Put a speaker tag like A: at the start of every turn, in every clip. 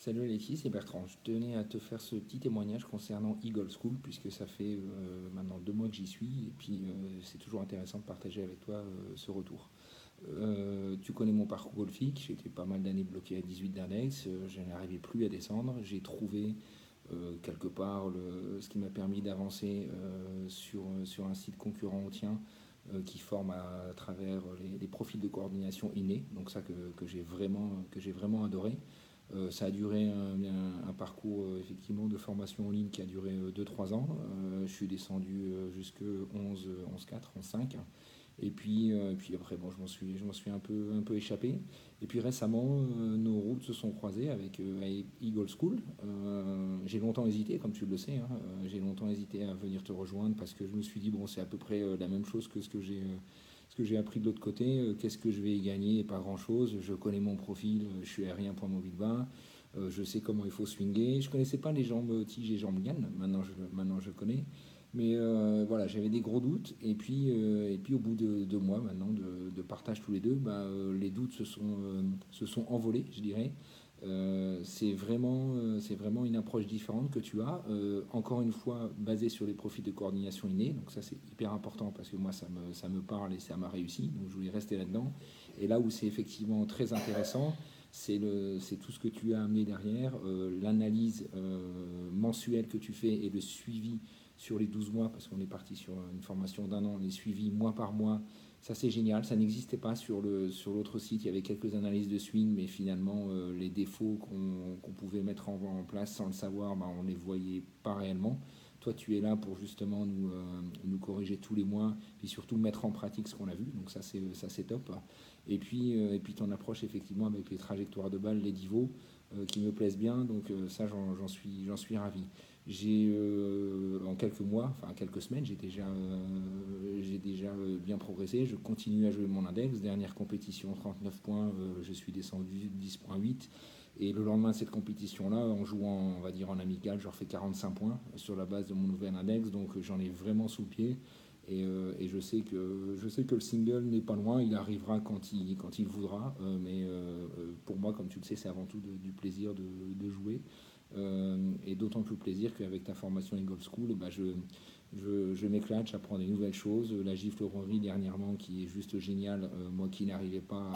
A: Salut Alexis, c'est Bertrand. Je tenais à te faire ce petit témoignage concernant Eagle School, puisque ça fait maintenant 2 mois que j'y suis, et puis c'est toujours intéressant de partager avec toi ce retour. Tu connais mon parcours golfique, j'ai été pas mal d'années bloqué à 18 d'index, je n'arrivais plus à descendre, j'ai trouvé quelque part ce qui m'a permis d'avancer sur un site concurrent au tien, qui forme à travers les profils de coordination innés, donc ça que j'ai vraiment adoré. Ça a duré un parcours effectivement de formation en ligne qui a duré 2-3 ans. Je suis descendu jusque 11-4, 11-5. Et puis après, bon, je m'en suis un peu échappé. Et puis récemment, nos routes se sont croisées avec Eagle School. J'ai longtemps hésité, comme tu le sais, hein, j'ai longtemps hésité à venir te rejoindre parce que je me suis dit, bon, c'est à peu près la même chose que ce que j'ai appris de l'autre côté. Qu'est-ce que je vais y gagner? Pas grand-chose. Je connais mon profil, je suis aérien point mobile bas. Je sais comment il faut swinguer. Je connaissais pas les jambes tige et jambes gaine. Maintenant je connais. Mais voilà, j'avais des gros doutes. Et puis au bout de 2 mois maintenant de partage tous les deux, bah, les doutes se sont envolés, je dirais. C'est vraiment une approche différente que tu as, encore une fois basée sur les profils de coordination innée, donc ça c'est hyper important parce que moi ça me parle et ça m'a réussi, donc je voulais rester là-dedans. Et là où c'est effectivement très intéressant, c'est tout ce que tu as amené derrière, l'analyse mensuelle que tu fais et le suivi sur les 12 mois, parce qu'on est parti sur une formation d'1 an, les suivis mois par mois. Ça c'est génial, ça n'existait pas sur l'autre site, il y avait quelques analyses de swing, mais finalement les défauts qu'on pouvait mettre en place sans le savoir, bah, on ne les voyait pas réellement. Toi tu es là pour justement nous corriger tous les mois, puis surtout mettre en pratique ce qu'on a vu, donc ça c'est top. Et puis ton approche effectivement avec les trajectoires de balles, les divots, qui me plaisent bien, donc ça j'en suis ravi. J'ai en quelques mois, enfin quelques semaines, j'ai déjà bien progressé. Je continue à jouer mon index. Dernière compétition, 39 points, je suis descendu 10,8. Et le lendemain de cette compétition-là, en jouant, on va dire en amical, je refais 45 points sur la base de mon nouvel index. Donc j'en ai vraiment sous le pied. Et je sais que le single n'est pas loin. Il arrivera quand il voudra. Mais pour moi, comme tu le sais, c'est avant tout du plaisir de jouer. Et d'autant plus plaisir qu'avec ta formation Eagle School, bah, je m'éclate, j'apprends des nouvelles choses. La giflerie dernièrement qui est juste géniale, moi qui n'arrivais pas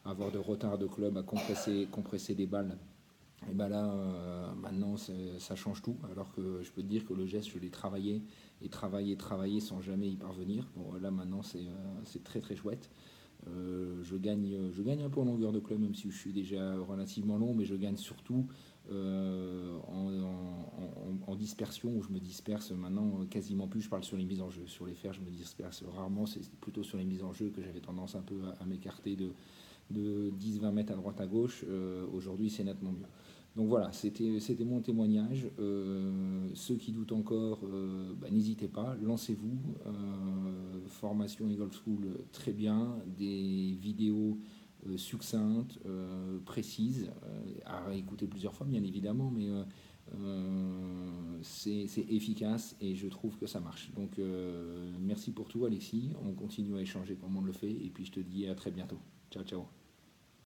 A: à avoir de retard de club, à compresser des balles. Et bah là, maintenant, ça change tout. Alors que je peux te dire que le geste, je l'ai travaillé et travaillé sans jamais y parvenir. Bon, là, maintenant, c'est très très chouette. Je gagne un peu en longueur de club, même si je suis déjà relativement long, mais je gagne surtout en dispersion, où je me disperse maintenant quasiment plus. Je parle sur les mises en jeu. Sur les fers, je me disperse rarement. C'est plutôt sur les mises en jeu que j'avais tendance un peu à m'écarter de 10-20 mètres à droite à gauche. Aujourd'hui, c'est nettement mieux. Donc voilà, c'était mon témoignage. Ceux qui doutent encore, bah, n'hésitez pas, lancez-vous. Formation Eagle School, très bien. Des vidéos succinctes, précises, à réécouter plusieurs fois, bien évidemment, mais c'est efficace et je trouve que ça marche. Donc merci pour tout, Alexis. On continue à échanger comme on le fait et puis je te dis à très bientôt. Ciao, ciao.